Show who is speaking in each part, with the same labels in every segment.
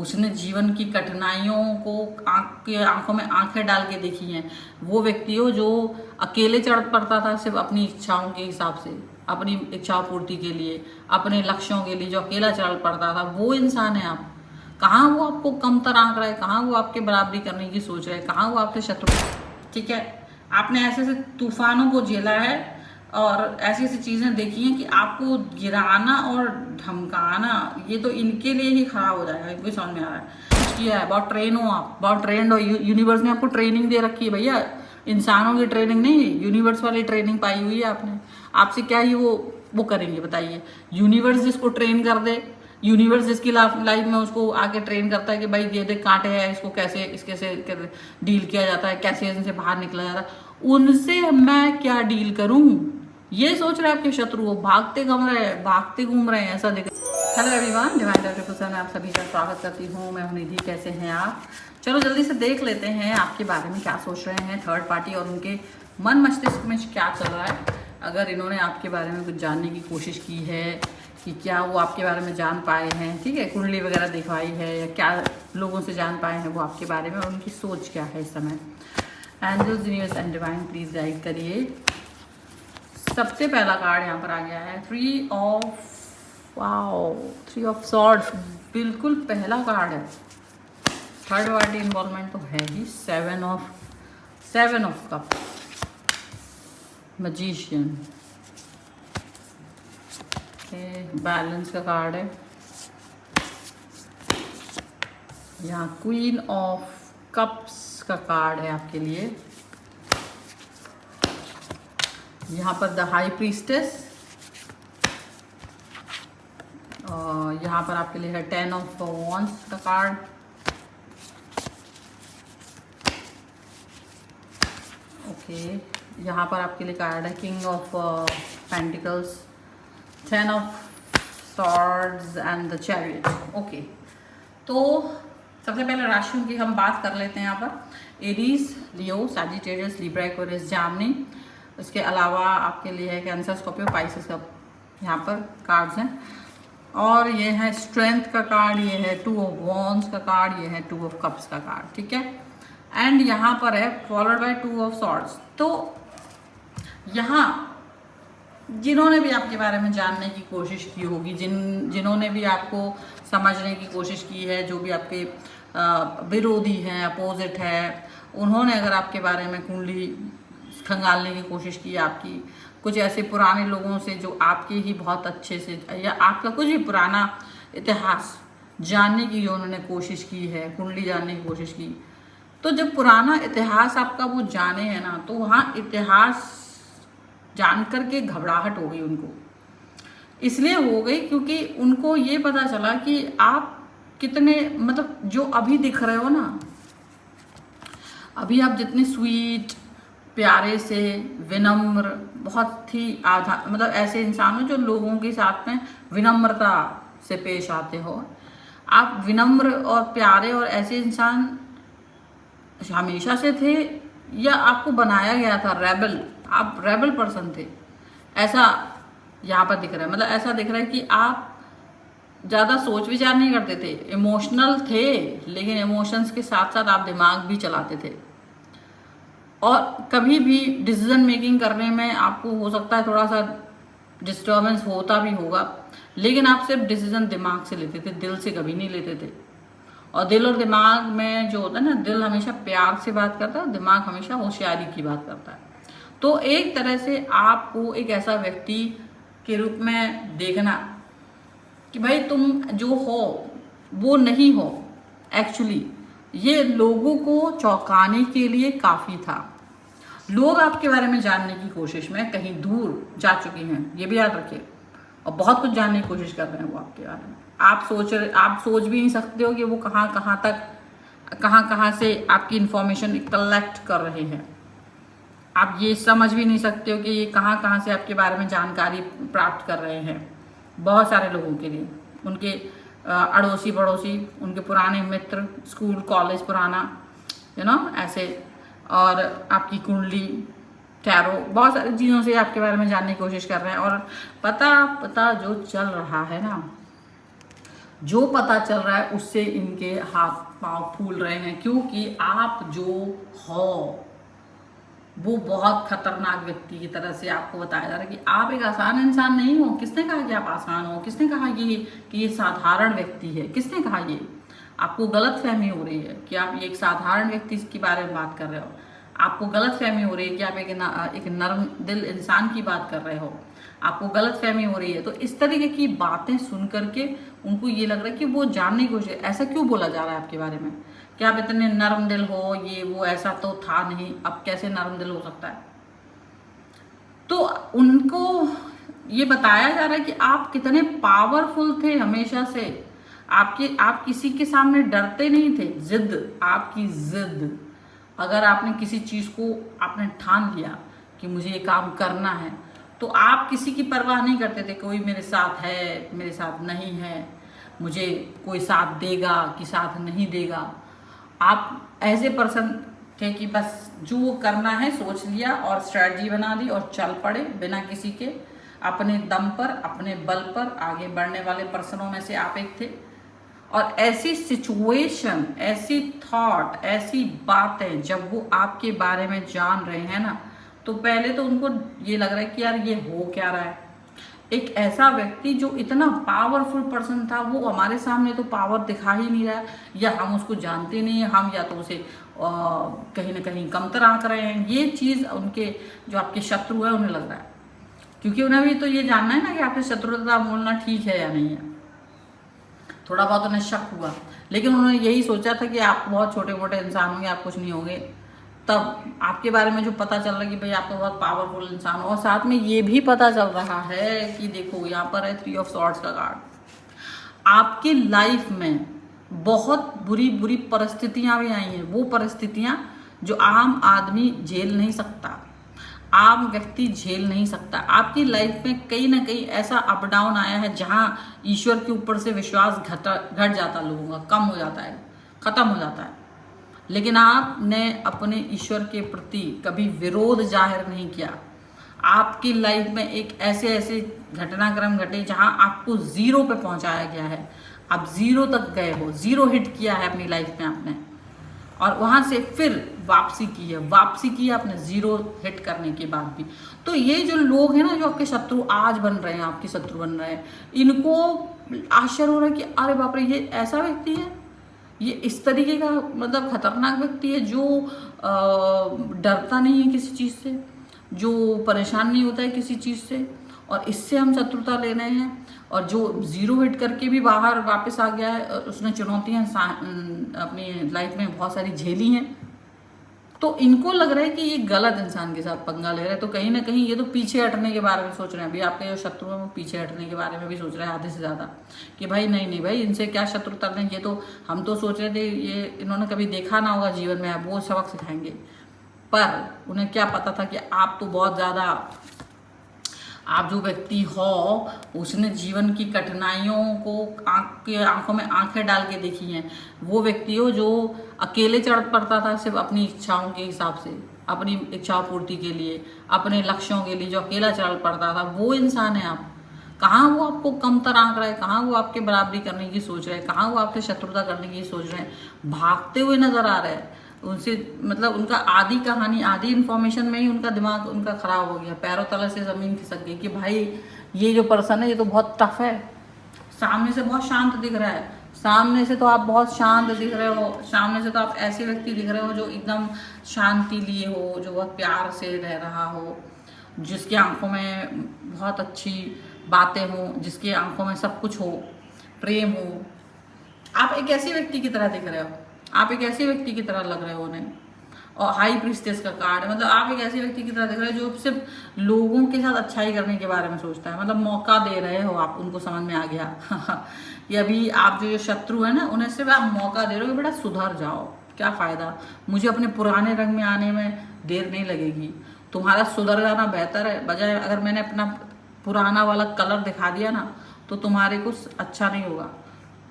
Speaker 1: उसने जीवन की कठिनाइयों को आंखों में आंखें डाल के देखी हैं। वो व्यक्ति हो जो अकेले चढ़ पड़ता था सिर्फ अपनी इच्छाओं के हिसाब से, अपनी इच्छा पूर्ति के लिए, अपने लक्ष्यों के लिए जो अकेला चढ़ पड़ता था, वो इंसान है आप। कहाँ वो आपको कमतर आंक रहा है, कहाँ वो आपके बराबरी करने की सोच रहा है, कहाँ वो आपके शत्रु। ठीक है, आपने ऐसे ऐसे तूफानों को झेला है और ऐसी ऐसी चीजें देखी हैं कि आपको गिराना और धमकाना ये तो इनके लिए ही खराब हो जाएगा। इनको समझ में आ रहा है कुछ किया है, बहुत ट्रेन हो आप, बहुत ट्रेंड हो। यूनिवर्स ने आपको ट्रेनिंग दे रखी है भैया, इंसानों की ट्रेनिंग नहीं, यूनिवर्स वाली ट्रेनिंग पाई हुई है आपने। आपसे क्या ही वो करेंगे बताइए। यूनिवर्स जिसको ट्रेन कर दे, यूनिवर्स जिसकी लाइफ में उसको आके ट्रेन करता है कि भाई ये देख कांटे हैं, इसको कैसे इसके से डील किया जाता है, कैसे इनसे बाहर निकला जाता है, उनसे मैं क्या डील करूं, ये सोच रहे आपके शत्रु हो, भागते घूम रहे हैं ऐसा दिख। हेलो एवरीवन, डिवाइन ट्रिपल में आप सभी का स्वागत करती हूँ। मैं हूँ निधि, कैसे हैं आप? चलो जल्दी से देख लेते हैं आपके बारे में क्या सोच रहे हैं थर्ड पार्टी और उनके मन मस्तिष्क में क्या चल रहा है। अगर इन्होंने आपके बारे में कुछ जानने की कोशिश की है कि क्या वो आपके बारे में जान पाए हैं, ठीक है, कुंडली वगैरह दिखवाई है या क्या लोगों से जान पाए हैं वो आपके बारे में और उनकी सोच क्या है इस समय। Angels, universe and divine please guide करिए। सबसे पहला कार्ड यहाँ पर आ गया है थ्री ऑफ सॉर्ड्स, बिल्कुल पहला कार्ड है। थर्ड पार्टी इन्वॉल्वमेंट तो है ही। Seven of cup, magician, balance का कार्ड है। यहाँ क्वीन ऑफ कप्स का कार्ड है आपके लिए। यहाँ पर द हाई प्रीस्टेस, और यहाँ पर आपके लिए है 10 ऑफ वॉन्ड्स का कार्ड। ओके, यहाँ पर आपके लिए कार्ड है king of pentacles, 10 of swords and the chariot. Okay, तो सबसे पहले राशियों की हम बात कर लेते हैं यहाँ पर। एरीज, लियो, सैजिटेरियस, लिब्रा, एक्वेरियस, जामनी। इसके अलावा आपके लिए है कैंसर, स्कॉर्पियो, पाइसेस का यहाँ पर कार्ड्स हैं। और ये है स्ट्रेंथ का कार्ड, ये है 2 ऑफ वॉन्ड्स का कार्ड, ये है 2 ऑफ कप्स का कार्ड, ठीक है। एंड यहाँ पर है फॉलोड बाय 2 ऑफ सॉर्ड्स। तो यहाँ जिन्होंने भी आपके बारे में जानने की कोशिश की होगी, जिन्होंने भी आपको समझने की कोशिश की है, जो भी आपके विरोधी हैं, अपोजिट है, उन्होंने अगर आपके बारे में कुंडली खंगालने की कोशिश की आपकी, कुछ ऐसे पुराने लोगों से जो आपके ही बहुत अच्छे से, या आपका कुछ भी पुराना इतिहास जानने की जो उन्होंने कोशिश की है, कुंडली जानने की कोशिश की, तो जब पुराना इतिहास आपका वो जाने हैं ना, तो वहाँ इतिहास जान कर के घबराहट हो गई उनको। इसलिए हो गई क्योंकि उनको ये पता चला कि आप कितने, मतलब जो अभी दिख रहे हो ना, अभी आप जितने स्वीट, प्यारे से, विनम्र, बहुत ही मतलब ऐसे इंसान हो जो लोगों के साथ में विनम्रता से पेश आते हो। आप विनम्र और प्यारे और ऐसे इंसान हमेशा से थे या आपको बनाया गया था रेबल, आप रेबल पर्सन थे, ऐसा यहाँ पर दिख रहा है। मतलब ऐसा दिख रहा है कि आप ज़्यादा सोच विचार नहीं करते थे, इमोशनल थे, लेकिन इमोशंस के साथ साथ आप दिमाग भी चलाते थे। और कभी भी डिसीजन मेकिंग करने में आपको हो सकता है थोड़ा सा डिस्टर्बेंस होता भी होगा, लेकिन आप सिर्फ डिसीजन दिमाग से लेते थे, दिल से कभी नहीं लेते थे। और दिल और दिमाग में जो होता है ना, दिल हमेशा प्यार से बात करता है, दिमाग हमेशा होशियारी की बात करता है। तो एक तरह से आपको एक ऐसा व्यक्ति के रूप में देखना कि भाई तुम जो हो वो नहीं हो, एक्चुअली ये लोगों को चौंकाने के लिए काफ़ी था। लोग आपके बारे में जानने की कोशिश में कहीं दूर जा चुके हैं, ये भी याद रखिए, और बहुत कुछ जानने की कोशिश कर रहे हैं वो आपके बारे में। आप सोच भी नहीं सकते हो कि वो कहाँ से आपकी इंफॉर्मेशन कलेक्ट कर रहे हैं। आप ये समझ भी नहीं सकते हो कि ये कहाँ से आपके बारे में जानकारी प्राप्त कर रहे हैं। बहुत सारे लोगों के लिए उनके अड़ोसी पड़ोसी, उनके पुराने मित्र, स्कूल कॉलेज पुराना, ऐसे, और आपकी कुंडली, टैरो, बहुत सारी चीज़ों से आपके बारे में जानने की कोशिश कर रहे हैं। और पता जो चल रहा है ना, जो पता चल रहा है उससे इनके हाथ पांव फूल रहे हैं, क्योंकि आप जो हो वो बहुत खतरनाक व्यक्ति की तरह से आपको बताया जा रहा है कि आप एक आसान इंसान नहीं हो। किसने कहा कि आप आसान हो? किसने कहा कि ये साधारण व्यक्ति है? किसने कहा? ये आपको गलत फहमी हो रही है कि आप ये एक साधारण व्यक्ति के बारे में बात कर रहे हो। आपको गलत फहमी हो रही है कि आप एक नर्म दिल इंसान की बात कर रहे हो। आपको गलत फहमी हो रही है। तो इस तरीके की बातें सुन करके उनको ये लग रहा है कि वो जानने की कोशिश, ऐसा क्यों बोला जा रहा है आपके बारे में कि आप इतने नरम दिल हो, ये वो, ऐसा तो था नहीं, अब कैसे नरम दिल हो सकता है? तो उनको ये बताया जा रहा है कि आप कितने पावरफुल थे हमेशा से। आप किसी के सामने डरते नहीं थे। आपकी जिद, अगर आपने किसी चीज को आपने ठान लिया कि मुझे ये काम करना है, तो आप किसी की परवाह नहीं करते थे, कोई मेरे साथ है, मेरे साथ नहीं है, मुझे कोई साथ देगा कि साथ नहीं देगा। आप ऐसे पर्सन थे कि बस जो करना है सोच लिया और स्ट्रैटेजी बना ली और चल पड़े बिना किसी के, अपने दम पर, अपने बल पर आगे बढ़ने वाले पर्सनों में से आप एक थे। और ऐसी सिचुएशन, ऐसी थॉट, ऐसी बातें जब वो आपके बारे में जान रहे हैं ना, तो पहले तो उनको ये लग रहा है कि यार ये हो क्या रहा है। एक ऐसा व्यक्ति जो इतना पावरफुल पर्सन था, वो हमारे सामने तो पावर दिखा ही नहीं रहा है, या हम उसको जानते नहीं है, हम या तो उसे कहीं ना कहीं कमतर आंक रहे हैं। ये चीज़ उनके जो आपके शत्रु है उन्हें लग रहा है, क्योंकि उन्हें भी तो ये जानना है ना कि आपसे शत्रुता बोलना ठीक है या नहीं है। थोड़ा बहुत उन्हें शक हुआ, लेकिन उन्होंने यही सोचा था कि आप बहुत छोटे मोटे इंसान होंगे, आप कुछ नहीं होंगे। तब आपके बारे में जो पता चल रहा है कि भाई आप तो बहुत पावरफुल इंसान हो, और साथ में ये भी पता चल रहा है कि देखो यहाँ पर है 3 ऑफ सॉर्ड्स का कार्ड। आपकी लाइफ में बहुत बुरी बुरी परिस्थितियां भी आई हैं, वो परिस्थितियां जो आम आदमी झेल नहीं सकता, आम व्यक्ति झेल नहीं सकता। आपकी लाइफ में कहीं ना कहीं ऐसा अप डाउन आया है जहां ईश्वर के ऊपर से विश्वास घट जाता, लोगों का कम हो जाता है, खत्म हो जाता है। लेकिन आपने अपने ईश्वर के प्रति कभी विरोध जाहिर नहीं किया। आपकी लाइफ में एक ऐसे ऐसे घटनाक्रम घटे जहां आपको जीरो पे पहुंचाया गया है, आप जीरो तक गए हो, जीरो हिट किया है अपनी लाइफ में आपने, और वहां से फिर वापसी की है आपने जीरो हिट करने के बाद भी। तो ये जो लोग हैं ना, जो आपके शत्रु आज बन रहे हैं, आपके शत्रु बन रहे हैं, इनको आश्चर्य हो रहा है कि अरे बाप रे, ये ऐसा व्यक्ति है, ये इस तरीके का मतलब खतरनाक व्यक्ति है जो डरता नहीं है किसी चीज़ से, जो परेशान नहीं होता है किसी चीज़ से, और इससे हम शत्रुता ले रहे हैं। और जो जीरो हिट करके भी बाहर वापस आ गया है, उसने चुनौतियां अपनी लाइफ में बहुत सारी झेली हैं। तो इनको लग रहा है कि ये गलत इंसान के साथ पंगा ले रहे हैं। तो कहीं ना कहीं ये तो पीछे हटने के बारे में सोच रहे हैं। अभी आपके जो शत्रु हैं वो पीछे हटने के बारे में भी सोच रहे हैं आधे से ज़्यादा, कि भाई नहीं भाई, इनसे क्या शत्रुता नहीं, ये तो हम तो सोच रहे थे ये इन्होंने कभी देखा ना होगा जीवन में, वो सबक सिखाएंगे। पर उन्हें क्या पता था कि आप तो बहुत ज़्यादा, आप जो व्यक्ति हो उसने जीवन की कठिनाइयों को आंखों में आंखें डाल के देखी हैं। वो व्यक्ति हो जो अकेले चढ़ पड़ता था सिर्फ अपनी इच्छाओं के हिसाब से, अपनी इच्छा पूर्ति के लिए, अपने लक्ष्यों के लिए जो अकेला चढ़ पड़ता था, वो इंसान है आप। कहाँ वो आपको कमतर आंक रहा है, कहाँ वो आपके बराबरी करने की सोच रहे हैं, कहाँ वो आपसे शत्रुता करने की सोच रहे हैं, भागते हुए नजर आ रहे हैं। उनसे मतलब उनका आधी कहानी, आधी इन्फॉर्मेशन में ही उनका दिमाग उनका खराब हो गया, पैरों तले से ज़मीन खिसक गई कि भाई ये जो पर्सन है ये तो बहुत टफ है। सामने से बहुत शांत दिख रहा है, सामने से तो आप बहुत शांत दिख रहे हो, सामने से तो आप ऐसे व्यक्ति दिख रहे हो जो एकदम शांति लिए हो, जो बहुत प्यार से रह रहा हो, जिसकी आंखों में बहुत अच्छी बातें हो, जिसकी आंखों में सब कुछ हो, प्रेम हो। आप एक ऐसे व्यक्ति की तरह दिख रहे हो, आप एक ऐसे व्यक्ति की तरह लग रहे हो उन्हें। और हाई प्रीस्टेस का कार्ड है, मतलब आप एक ऐसे व्यक्ति की तरह दिख रहे हो जो सिर्फ लोगों के साथ अच्छाई करने के बारे में सोचता है, मतलब मौका दे रहे हो आप, उनको समझ में आ गया ये अभी आप जो शत्रु है ना, उन्हें सिर्फ आप मौका दे रहे हो कि बेटा सुधर जाओ, क्या फ़ायदा, मुझे अपने पुराने रंग में आने में देर नहीं लगेगी, तुम्हारा सुधर जाना बेहतर है, बजाय अगर मैंने अपना पुराना वाला कलर दिखा दिया ना तो तुम्हारे को अच्छा नहीं होगा,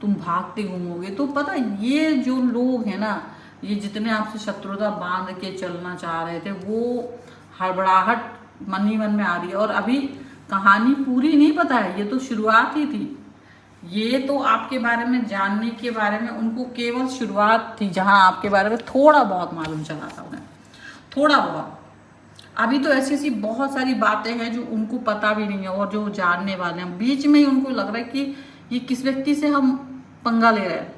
Speaker 1: तुम भागते घूमोगे। तो पता ये जो लोग हैं ना, ये जितने आपसे शत्रुता बांध के चलना चाह रहे थे, वो हड़बड़ाहट मन ही मन में आ रही है। और अभी कहानी पूरी नहीं पता है, ये तो शुरुआत ही थी। ये तो आपके बारे में जानने के बारे में उनको केवल शुरुआत थी, जहां आपके बारे में थोड़ा बहुत मालूम चला था उन्हें, थोड़ा बहुत। अभी तो ऐसी ऐसी बहुत सारी बातें हैं जो उनको पता भी नहीं है, और जो जानने वाले हैं बीच में ही उनको लग रहा है कि ये किस व्यक्ति से हम पंगा ले रहे हैं।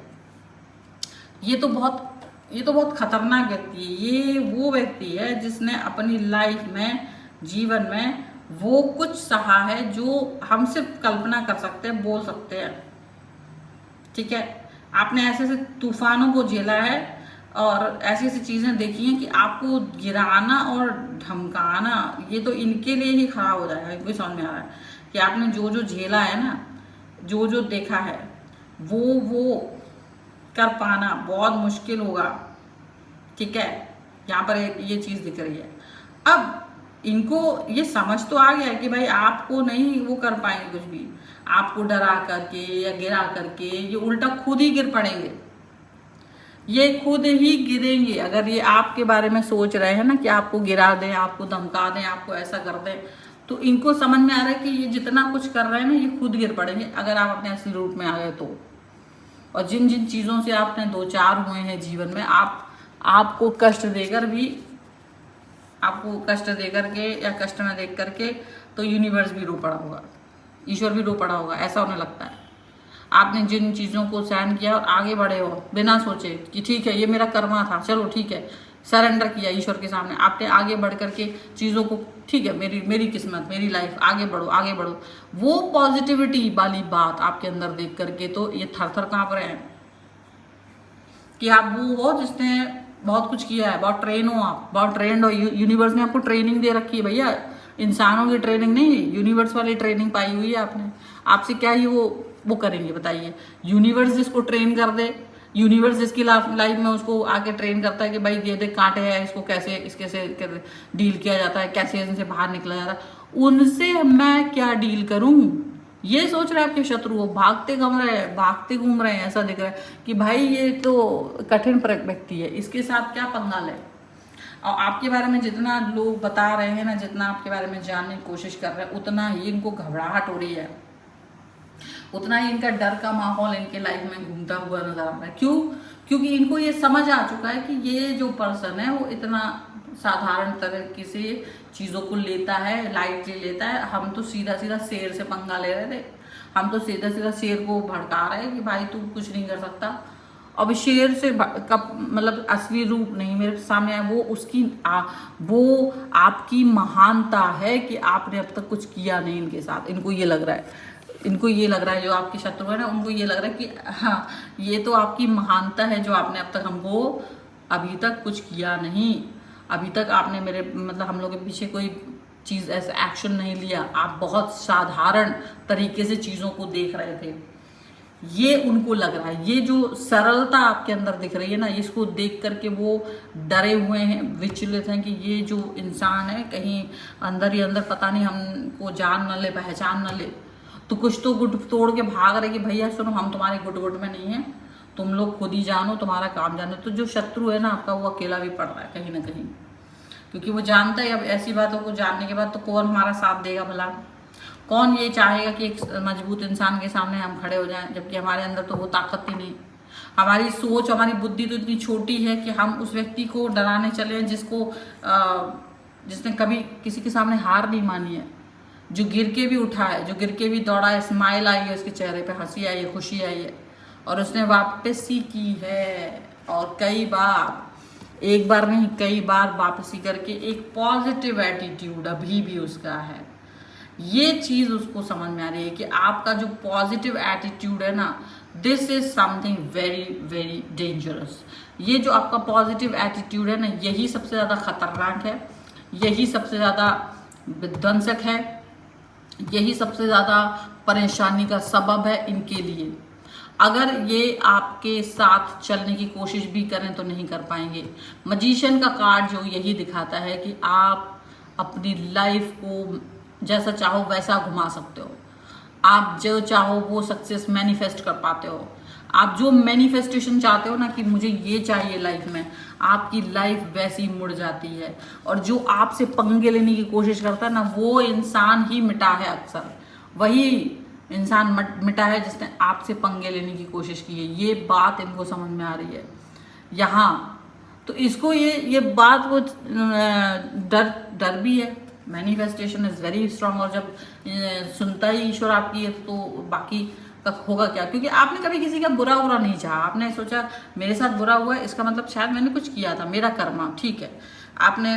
Speaker 1: ये तो बहुत खतरनाक व्यक्ति है। ये वो व्यक्ति है जिसने अपनी लाइफ में, जीवन में वो कुछ सहा है जो हम सिर्फ कल्पना कर सकते हैं, बोल सकते हैं। ठीक है, आपने ऐसे ऐसे तूफानों को झेला है और ऐसी ऐसी चीजें देखी हैं कि आपको गिराना और धमकाना, ये तो इनके लिए ही खड़ा हो जाएगा। इनको समझ में आ रहा है कि आपने जो जो झेला है ना, जो जो देखा है, वो कर पाना बहुत मुश्किल होगा। ठीक है, यहाँ पर ये चीज दिख रही है। अब इनको ये समझ तो आ गया कि भाई आपको नहीं वो कर पाएंगे कुछ भी, आपको डरा करके या गिरा करके ये उल्टा खुद ही गिर पड़ेंगे, ये खुद ही गिरेंगे। अगर ये आपके बारे में सोच रहे हैं ना कि आपको गिरा दें, आपको धमका दें, आपको ऐसा कर दें, तो इनको समझ में आ रहा है कि ये जितना कुछ कर रहे हैं ना, ये खुद गिर पड़ेंगे अगर आप अपने असली रूप में आ गए तो। और जिन जिन चीज़ों से आपने दो चार हुए हैं जीवन में, आपको कष्ट देकर के या कष्ट में देख करके तो यूनिवर्स भी रो पड़ा होगा, ईश्वर भी रो पड़ा होगा, ऐसा उन्हें लगता है। आपने जिन चीज़ों को सहन किया और आगे बढ़े हो बिना सोचे कि ठीक है ये मेरा कर्मा था, चलो ठीक है, सरेंडर किया ईश्वर के सामने, आपने आगे बढ़ करके चीज़ों को, ठीक है मेरी किस्मत, मेरी लाइफ, आगे बढ़ो आगे बढ़ो। वो पॉजिटिविटी वाली बात आपके अंदर देख करके तो ये थर थर काँप रहे हैं कि आप वो हो जिसने बहुत कुछ किया है, बहुत ट्रेन हो, आप बहुत ट्रेंड हो। यूनिवर्स ने आपको ट्रेनिंग दे रखी है भैया, इंसानों की ट्रेनिंग नहीं, यूनिवर्स वाली ट्रेनिंग पाई हुई है आपने। आपसे क्या ही वो करेंगे बताइए। यूनिवर्स जिसको ट्रेन कर दे, यूनिवर्स जिसकी लाइफ में उसको आके ट्रेन करता है कि भाई ये देख कांटे हैं, इसको कैसे डील किया जाता है, कैसे इनसे बाहर निकला जाता है, उनसे मैं क्या डील करूं, ये सोच रहे हैं आपके शत्रु हो, भागते घूम रहे हैं, ऐसा दिख रहा है कि भाई ये तो कठिन व्यक्ति है, इसके साथ क्या पंगा ले। और आपके बारे में जितना लोग बता रहे हैं ना, जितना आपके बारे में जानने की कोशिश कर रहे हैं, उतना ही इनको घबराहट हो रही है, उतना ही इनका डर का माहौल इनके लाइफ में घूमता हुआ नजर आ रहा है। क्यों? क्योंकि इनको ये समझ आ चुका है कि ये जो पर्सन है वो इतना साधारण तरीके से चीज़ों को लेता है, लाइटली लेता है। हम तो सीधा सीधा शेर से पंगा ले रहे थे, हम तो सीधा सीधा शेर को भड़का रहे हैं कि भाई तू कुछ नहीं कर सकता। अब शेर से मतलब असली रूप नहीं मेरे सामने है, वो आपकी महानता है कि आपने अब तक कुछ किया नहीं इनके साथ। इनको ये लग रहा है जो आपके शत्रु है ना, उनको ये लग रहा है कि हाँ ये तो आपकी महानता है जो आपने अब तक हमको अभी तक कुछ किया नहीं, अभी तक आपने मतलब हम लोग के पीछे कोई चीज़ ऐसा एक्शन नहीं लिया, आप बहुत साधारण तरीके से चीज़ों को देख रहे थे। ये उनको लग रहा है, ये जो सरलता आपके अंदर दिख रही है ना, इसको देख करके वो डरे हुए हैं, विचलित हैं कि ये जो इंसान है कहीं अंदर ही अंदर पता नहीं हमको जान न ले, पहचान न ले, तो कुछ तो गुट तोड़ के भाग रहे कि भैया सुनो हम तुम्हारे गुट में नहीं है, तुम लोग खुद ही जानो, तुम्हारा काम जानो। तो जो शत्रु है ना आपका, वो अकेला भी पड़ रहा है कहीं ना कहीं, क्योंकि वो जानता है अब ऐसी बातों को जानने के बाद तो कौन हमारा साथ देगा भला, कौन ये चाहेगा कि एक मजबूत इंसान के सामने हम खड़े हो जाएं, जबकि हमारे अंदर तो वो ताकत ही नहीं। हमारी सोच, हमारी बुद्धि तो इतनी छोटी है कि हम उस व्यक्ति को डराने चले जिसने कभी किसी के सामने हार नहीं मानी है, जो गिर के भी उठा है, जो गिर के भी दौड़ा है, स्माइल आई है उसके चेहरे पे, हंसी आई है, खुशी आई है, और उसने वापसी की है। और कई बार, एक बार नहीं कई बार वापसी करके एक पॉजिटिव एटीट्यूड अभी भी उसका है। ये चीज उसको समझ में आ रही है कि आपका जो पॉजिटिव एटीट्यूड है ना, this is something very very dangerous. ये जो आपका पॉजिटिव एटीट्यूड है ना, यही सबसे ज्यादा खतरनाक है, यही सबसे ज्यादा विध्वंसक है, यही सबसे ज्यादा परेशानी का सबब है इनके लिए। अगर ये आपके साथ चलने की कोशिश भी करें तो नहीं कर पाएंगे। मजीशियन का कार्ड जो यही दिखाता है कि आप अपनी लाइफ को जैसा चाहो वैसा घुमा सकते हो, आप जो चाहो वो सक्सेस मैनिफेस्ट कर पाते हो। आप जो मैनिफेस्टेशन चाहते हो ना कि मुझे ये चाहिए लाइफ में, आपकी लाइफ वैसी मुड़ जाती है। और जो आपसे पंगे लेने की कोशिश करता है ना, वो इंसान ही मिटा है अक्सर। वही इंसान मिटा है जिसने आपसे पंगे लेने की कोशिश की है। ये बात इनको समझ में आ रही है यहाँ। तो इसको ये बात वो डर भी है। Manifestation is very strong. और जब सुनता ही ईश्वर आपकी है तो बाकी का होगा क्या, क्योंकि आपने कभी किसी का बुरा नहीं चाहा। आपने सोचा मेरे साथ बुरा हुआ है, इसका मतलब शायद मैंने कुछ किया था, मेरा कर्मा, ठीक है। आपने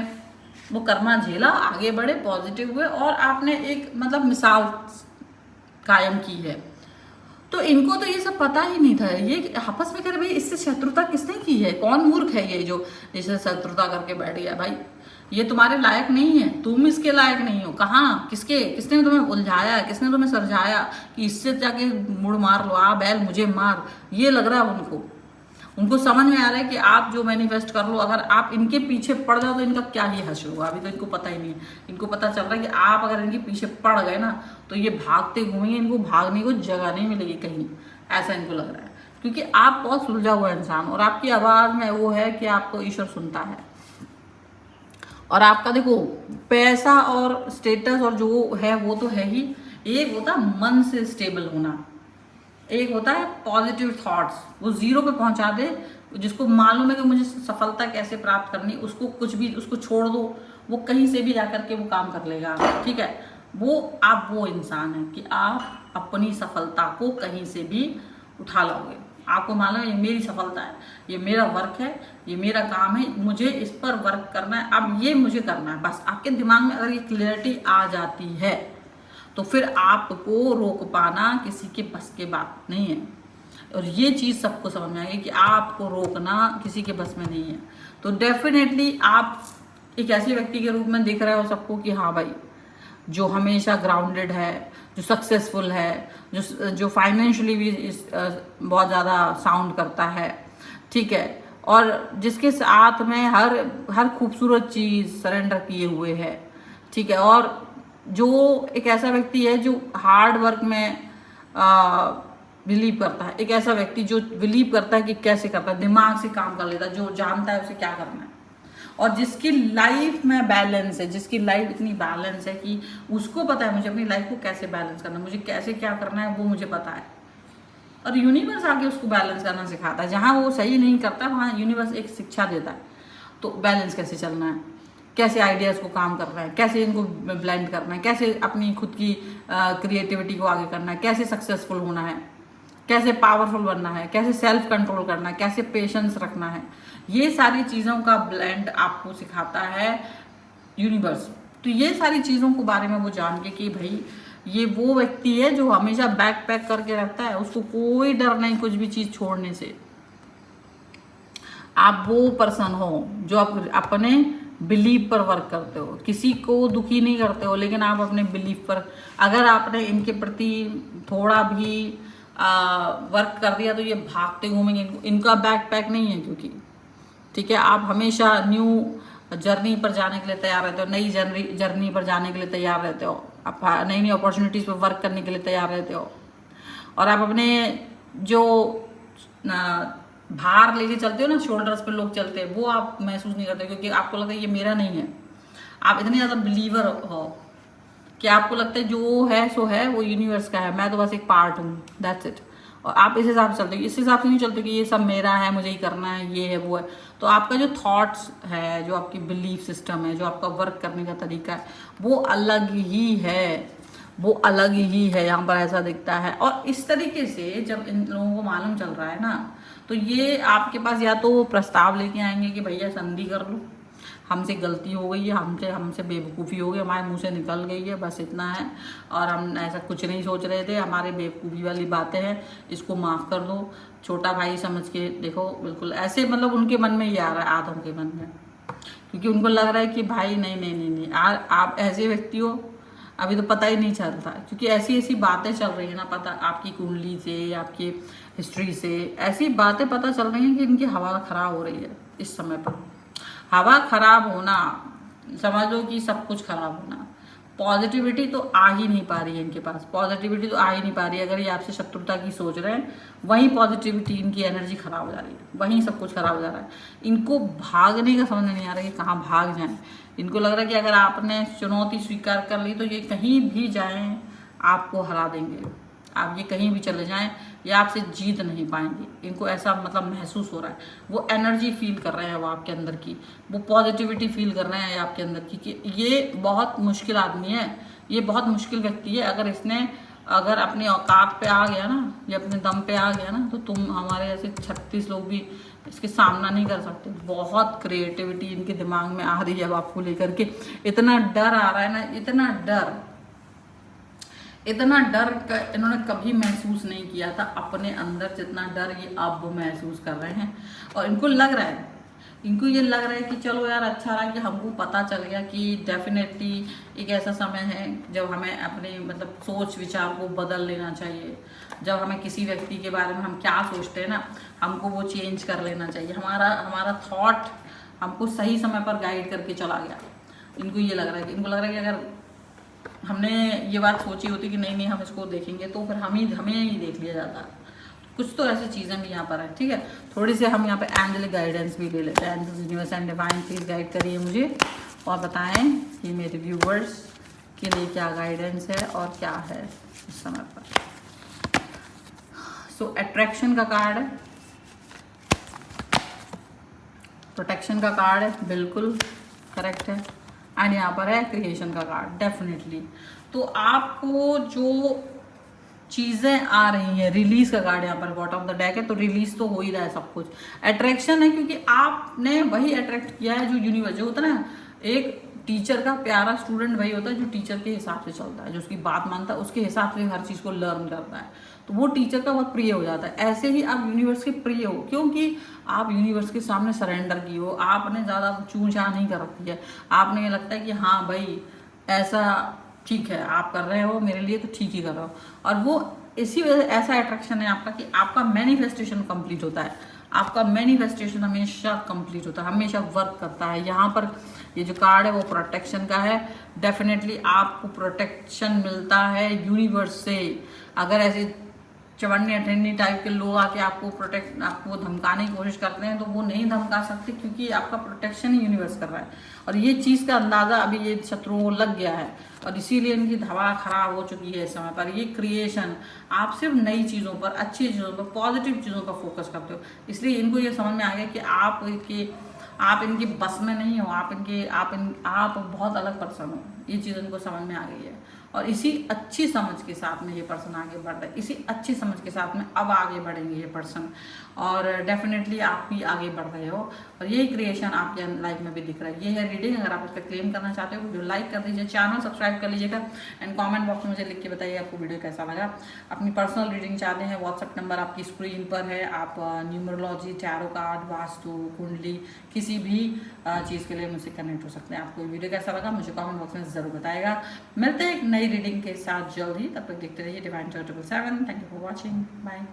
Speaker 1: वो कर्मा झेला, आगे बढ़े, पॉजिटिव हुए और आपने एक मतलब मिसाल कायम की है। तो इनको तो ये सब पता ही नहीं था। ये आपस में कर भाई इससे शत्रुता किसने की है, कौन मूर्ख है ये जो इससे शत्रुता करके बैठ गया। भाई ये तुम्हारे लायक नहीं है, तुम इसके लायक नहीं हो। कहाँ किसने तुम्हें उलझाया, किसने तुम्हें समझाया कि इससे जाके मुड़ मार लो, आ बैल मुझे मार। ये लग रहा है उनको समझ में आ रहा है कि आप जो मैनिफेस्ट कर लो, अगर आप इनके पीछे पड़ जाओ तो इनका क्या ही हश्र होगा। अभी तो इनको पता ही नहीं है। इनको पता चल रहा है कि आप अगर इनके पीछे पड़ गए ना तो ये भागते घूमेंगे, इनको भागने को जगह नहीं मिलेगी कहीं, ऐसा इनको लग रहा है। क्योंकि आप बहुत सुलझा हुआ इंसान और आपकी आवाज में वो है कि आपको ईश्वर सुनता है। और आपका देखो पैसा और स्टेटस और जो है वो तो है ही। एक होता है मन से स्टेबल होना, एक होता है पॉजिटिव थॉट्स, वो जीरो पे पहुंचा दे। जिसको मालूम है कि मुझे सफलता कैसे प्राप्त करनी, उसको कुछ भी उसको छोड़ दो, वो कहीं से भी जाकर के वो काम कर लेगा, ठीक है। आप वो इंसान है कि आप अपनी सफलता को कहीं से भी उठा लोगे। आपको मालूम है ये मेरी सफलता है, ये मेरा वर्क है, ये मेरा काम है, मुझे इस पर वर्क करना है, अब ये मुझे करना है। बस आपके दिमाग में अगर ये क्लियरिटी आ जाती है तो फिर आपको रोक पाना किसी के बस के बात नहीं है। और ये चीज़ सबको समझ में आएगी कि आपको रोकना किसी के बस में नहीं है। तो डेफिनेटली आप एक ऐसे व्यक्ति के रूप में दिख रहे हो सबको कि हाँ भाई, जो हमेशा ग्राउंडेड है, जो सक्सेसफुल है, जो फाइनेंशियली भी बहुत ज़्यादा साउंड करता है, ठीक है। और जिसके साथ में हर खूबसूरत चीज़ सरेंडर किए हुए है, ठीक है। और जो एक ऐसा व्यक्ति है जो हार्ड वर्क में बिलीव करता है, एक ऐसा व्यक्ति जो बिलीव करता है कि कैसे करता है, दिमाग से काम कर लेता है, जो जानता है उसे क्या करना है। और जिसकी लाइफ में बैलेंस है, जिसकी लाइफ इतनी बैलेंस है कि उसको पता है मुझे अपनी लाइफ को कैसे बैलेंस करना है, मुझे कैसे क्या करना है वो मुझे पता है। और यूनिवर्स आके उसको बैलेंस करना सिखाता है। जहाँ वो सही नहीं करता वहाँ यूनिवर्स एक शिक्षा देता है। तो बैलेंस कैसे चलना है, कैसे आइडियाज़ को काम करना है, कैसे इनको ब्लेंड करना है, कैसे अपनी खुद की क्रिएटिविटी को आगे करना है, कैसे सक्सेसफुल होना है, कैसे पावरफुल बनना है, कैसे सेल्फ कंट्रोल करना है, कैसे पेशेंस रखना है। ये सारी चीज़ों का ब्लेंड आपको सिखाता है यूनिवर्स। तो ये सारी चीज़ों के बारे में वो जान के कि भाई ये वो व्यक्ति है जो हमेशा बैक पैक करके रखता है, उसको कोई डर नहीं कुछ भी चीज़ छोड़ने से। आप वो पर्सन हो जो आप अपने बिलीव पर वर्क करते हो, किसी को दुखी नहीं करते हो, लेकिन आप अपने बिलीव पर अगर आपने इनके प्रति थोड़ा भी वर्क कर दिया तो ये भागते घूमेंगे। इनका बैक पैक नहीं है क्योंकि, ठीक है। आप हमेशा न्यू जर्नी पर जाने के लिए तैयार रहते हो, नई जर्नी पर जाने के लिए तैयार रहते हो, आप नई अपॉर्चुनिटीज़ पर वर्क करने के लिए तैयार रहते हो। और आप अपने जो भार लेके चलते हो ना, शोल्डर्स पे लोग चलते हैं, वो आप महसूस नहीं करते क्योंकि आपको लगता है ये मेरा नहीं है। आप इतने ज़्यादा बिलीवर हो कि आपको लगता है जो है सो है, वो यूनिवर्स का है, मैं तो बस एक पार्ट हूँ, दैट्स इट। और आप इस हिसाब से चलते हो, इस हिसाब से नहीं चलते कि ये सब मेरा है, मुझे ही करना है, ये है वो है। तो आपका जो थॉट्स है, जो आपकी बिलीफ सिस्टम है, जो आपका वर्क करने का तरीका है, वो अलग ही है, वो अलग ही है। यहाँ पर ऐसा दिखता है। और इस तरीके से जब इन लोगों को मालूम चल रहा है ना, तो ये आपके पास या तो प्रस्ताव लेके आएंगे कि भैया संधि कर लो, हमसे गलती हो गई है, हमसे बेवकूफ़ी हो गई, हमारे मुंह से निकल गई है, बस इतना है, और हम ऐसा कुछ नहीं सोच रहे थे, हमारे बेवकूफ़ी वाली बातें हैं, इसको माफ़ कर दो, छोटा भाई समझ के देखो। बिल्कुल ऐसे मतलब उनके मन में ये आ रहा है, आधों के मन में, क्योंकि उनको लग रहा है कि भाई नहीं, आप ऐसे व्यक्ति हो, अभी तो पता ही नहीं चलता, क्योंकि ऐसी ऐसी बातें चल रही है ना, पता आपकी कुंडली से, आपकी हिस्ट्री से ऐसी बातें पता चल रही हैं कि इनकी हवा खराब हो रही है इस समय पर। हवा खराब होना समझ लो कि सब कुछ खराब होना। पॉजिटिविटी तो आ ही नहीं पा रही है इनके पास, पॉजिटिविटी तो आ ही नहीं पा रही है। अगर ये आपसे शत्रुता की सोच रहे हैं, वहीं पॉजिटिविटी इनकी एनर्जी खराब हो जा रही है, वहीं सब कुछ खराब हो जा रहा है। इनको भागने का समझ नहीं आ रहा है कि कहाँ भाग जाएं। इनको लग रहा है कि अगर आपने चुनौती स्वीकार कर ली तो ये कहीं भी जाएं आपको हरा देंगे, आप ये कहीं भी चले जाएं, ये आपसे जीत नहीं पाएंगे। इनको ऐसा मतलब महसूस हो रहा है, वो एनर्जी फील कर रहे हैं वो आपके अंदर की, वो पॉजिटिविटी फील कर रहे हैं आपके अंदर की कि ये बहुत मुश्किल आदमी है, ये बहुत मुश्किल व्यक्ति है। अगर अपनी औकात पे आ गया ना, ये अपने दम पे आ गया ना, तो तुम हमारे ऐसे 36 लोग भी इसके सामना नहीं कर सकते। बहुत क्रिएटिविटी इनके दिमाग में आ रही है अब आपको लेकर के। इतना डर आ रहा है ना, इतना डर इन्होंने कभी महसूस नहीं किया था अपने अंदर, जितना डर ये अब वो महसूस कर रहे हैं। और इनको ये लग रहा है कि चलो यार, अच्छा रहा कि हमको पता चल गया कि डेफिनेटली एक ऐसा समय है जब हमें अपने मतलब सोच विचार को बदल लेना चाहिए। जब हमें किसी व्यक्ति के बारे में हम क्या सोचते हैं ना, हमको वो चेंज कर लेना चाहिए। हमारा थॉट हमको सही समय पर गाइड करके चला गया। इनको ये लग रहा है कि अगर हमने ये बात सोची होती कि नहीं हम इसको देखेंगे, तो फिर हमें ही देख लिया जाता। कुछ तो ऐसी चीज़ें भी यहाँ पर है, ठीक है। थोड़ी सी हम यहाँ पे एंजेलिक गाइडेंस भी ले लेते हैं। Angels, universe and divine please guide करिए मुझे और बताएं कि मेरे व्यूवर्स के लिए क्या गाइडेंस है और क्या है इस समय पर। सो अट्रैक्शन का कार्ड है, प्रोटेक्शन का कार्ड है, बिल्कुल करेक्ट है। एंड यहाँ पर है क्रिएशन का कार्ड, डेफिनेटली। तो आपको जो चीज़ें आ रही हैं, रिलीज का कार्ड यहाँ पर बॉटम ऑफ द डेक है, तो रिलीज तो हो ही रहा है सब कुछ। अट्रैक्शन है क्योंकि आपने वही अट्रैक्ट किया है जो यूनिवर्स, जो होता है ना, एक टीचर का प्यारा स्टूडेंट वही होता है जो टीचर के हिसाब से चलता है, जो उसकी बात मानता है, उसके हिसाब से हर चीज़ को लर्न करता है, तो वो टीचर का बहुत प्रिय हो जाता है। ऐसे ही आप यूनिवर्स के प्रिय हो, क्योंकि आप यूनिवर्स के सामने सरेंडर की हो, आपने ज़्यादा चूं चाह नहीं कर रखी है। आपने ये लगता है कि हाँ भाई ऐसा ठीक है, आप कर रहे हो मेरे लिए तो ठीक ही कर रहे हो। और वो इसी वजह से ऐसा अट्रैक्शन है आपका कि आपका मैनिफेस्टेशन कंप्लीट होता है। आपका मैनिफेस्टेशन हमेशा कंप्लीट होता है, हमेशा वर्क करता है। यहाँ पर ये जो कार्ड है वो प्रोटेक्शन का है। डेफिनेटली आपको प्रोटेक्शन मिलता है यूनिवर्स से। अगर ऐसे चवन्नी अठन्नी टाइप के लोग आके आपको धमकाने की कोशिश करते हैं, तो वो नहीं धमका सकते, क्योंकि आपका प्रोटेक्शन ही यूनिवर्स कर रहा है। और ये चीज़ का अंदाज़ा अभी ये शत्रुओं को लग गया है, और इसीलिए इनकी हवा खराब हो चुकी है इस समय पर। ये क्रिएशन, आप सिर्फ नई चीज़ों पर, अच्छी चीज़ों पर, पॉजिटिव चीज़ों पर फोकस करते हो, इसलिए इनको ये समझ में आ गया कि आप इनकी बस में नहीं हो। आप बहुत अलग पर्सन हो, ये चीज़ इनको समझ में आ गई है। और इसी अच्छी समझ के साथ में ये पर्सन आगे बढ़ रहा है, इसी अच्छी समझ के साथ में अब आगे बढ़ेंगे ये पर्सन। और डेफिनेटली आप भी आगे बढ़ रहे हो, और यही क्रिएशन आपके लाइफ में भी दिख रहा है। ये है रीडिंग। अगर आप इस पर क्लेम करना चाहते हो, वीडियो लाइक कर दीजिए, चैनल सब्सक्राइब कर लीजिएगा, एंड कमेंट बॉक्स में मुझे लिख के बताइए आपको वीडियो कैसा लगा। अपनी पर्सनल रीडिंग चाहते हैं, व्हाट्सएप नंबर आपकी स्क्रीन पर है। आप न्यूमरोलॉजी, टैरो कार्ड, वास्तु, कुंडली, किसी भी चीज़ के लिए मुझसे कनेक्ट हो सकते हैं। आपको वीडियो कैसा लगा मुझे कमेंट बॉक्स में ज़रूर बताएगा। मिलते हैं एक नई रीडिंग के साथ जल्द ही, तब तक देखते रहिए divine charitable 7। Thank you for watching, bye.